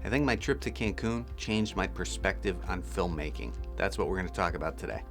I think my trip to Cancun changed my perspective on filmmaking. That's what we're going to talk about today.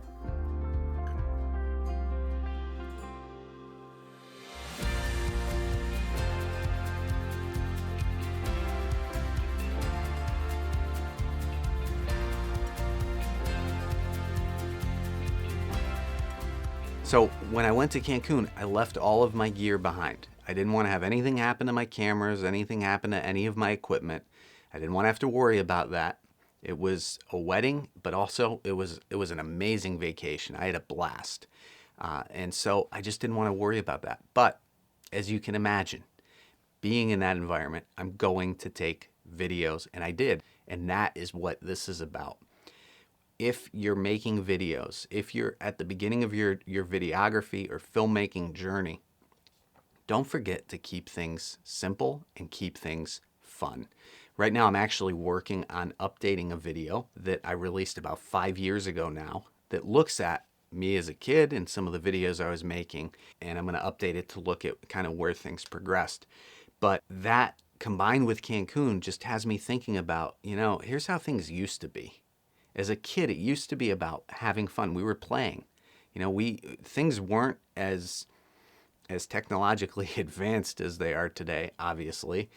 So when I went to Cancun, I left all of my gear behind. I didn't want to have anything happen to my cameras, anything happen to any of my equipment. I didn't want to have to worry about that. It was a wedding, but also it was an amazing vacation. I had a blast. And so I just didn't want to worry about that. But as you can imagine, being in that environment, I'm going to take videos, and I did. And that is what this is about. If you're making videos, if you're at the beginning of your videography or filmmaking journey, don't forget to keep things simple and keep things fun. Right now, I'm actually working on updating a video that I released about 5 years ago now that looks at me as a kid and some of the videos I was making, and I'm going to update it to look at kind of where things progressed. But that combined with Cancun just has me thinking about, here's how things used to be. As a kid, it used to be about having fun. We were playing. Things weren't as technologically advanced as they are today, obviously.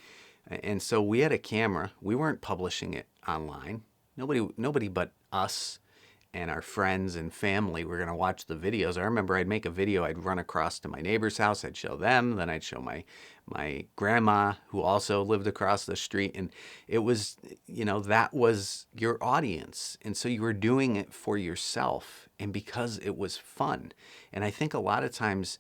And so we had a camera. We weren't publishing it online. Nobody but us and our friends and family were going to watch the videos. I remember I'd make a video, I'd run across to my neighbor's house, I'd show them, then I'd show my grandma, who also lived across the street. And it was, that was your audience. And so you were doing it for yourself and because it was fun. And I think a lot of times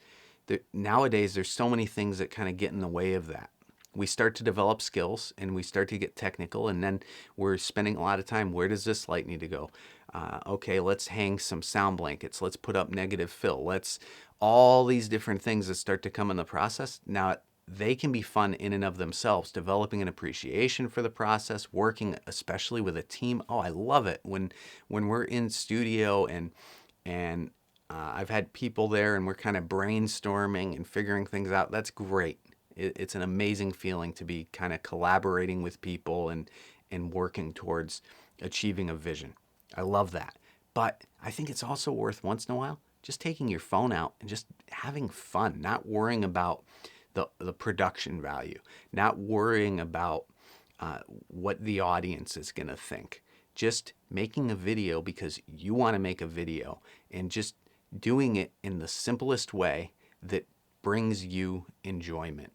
nowadays there's so many things that kind of get in the way of that. We start to develop skills and we start to get technical, and then we're spending a lot of time, where does this light need to go? Okay, let's hang some sound blankets. Let's put up negative fill. All these different things that start to come in the process. Now, they can be fun in and of themselves, developing an appreciation for the process, working especially with a team. Oh, I love it when we're in studio and I've had people there and we're kind of brainstorming and figuring things out. That's great. It's an amazing feeling to be kind of collaborating with people and working towards achieving a vision. I love that. But I think it's also worth once in a while just taking your phone out and just having fun, not worrying about the production value, not worrying about what the audience is going to think. Just making a video because you want to make a video and just doing it in the simplest way that brings you enjoyment.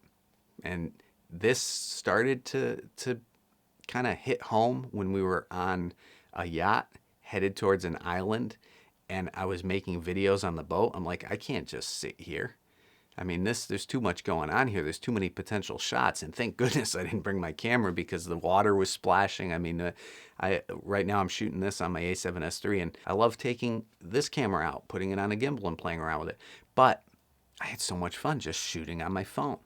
And this started to kind of hit home when we were on a yacht headed towards an island, and I was making videos on the boat. I'm like, I can't just sit here. I mean, there's too much going on here. There's too many potential shots, and thank goodness I didn't bring my camera because the water was splashing. I mean, right now I'm shooting this on my A7S III, and I love taking this camera out, putting it on a gimbal and playing around with it. But I had so much fun just shooting on my phone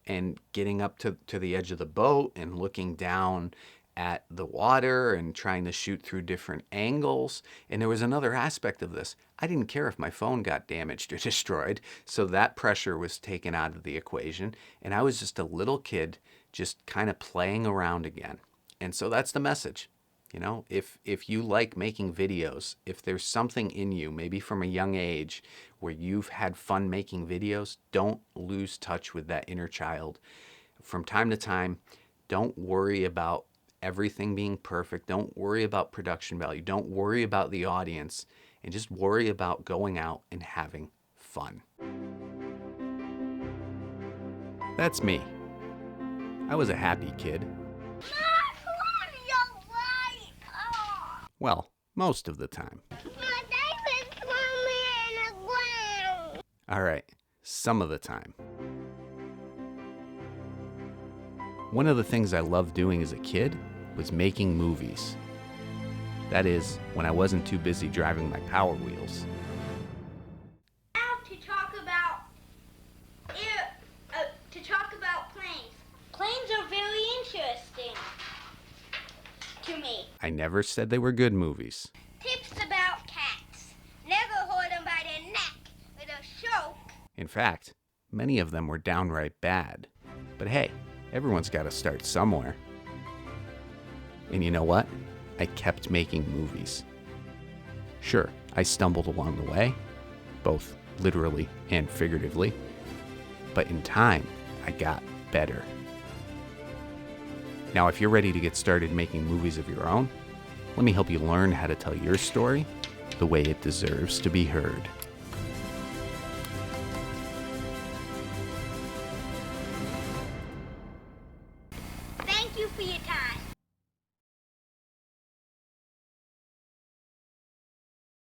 and getting up to the edge of the boat and looking down at the water and trying to shoot through different angles. And there was another aspect of this. I didn't care if my phone got damaged or destroyed, so that pressure was taken out of the equation. And I was just a little kid just kind of playing around again. And so that's the message. If you like making videos, if there's something in you, maybe from a young age, where you've had fun making videos, don't lose touch with that inner child. From time to time, don't worry about everything being perfect. Don't worry about production value. Don't worry about the audience, and just worry about going out and having fun. That's me. I was a happy kid. Well, most of the time. All right, some of the time. One of the things I loved doing as a kid was making movies. That is, when I wasn't too busy driving my Power Wheels. Planes. Planes are very interesting to me. I never said they were good movies. Tips about cats. Never hold them by their neck with a choke. In fact, many of them were downright bad. But hey, everyone's got to start somewhere. And you know what? I kept making movies. Sure, I stumbled along the way, both literally and figuratively, but in time, I got better. Now, if you're ready to get started making movies of your own, let me help you learn how to tell your story the way it deserves to be heard. Thank you for your time.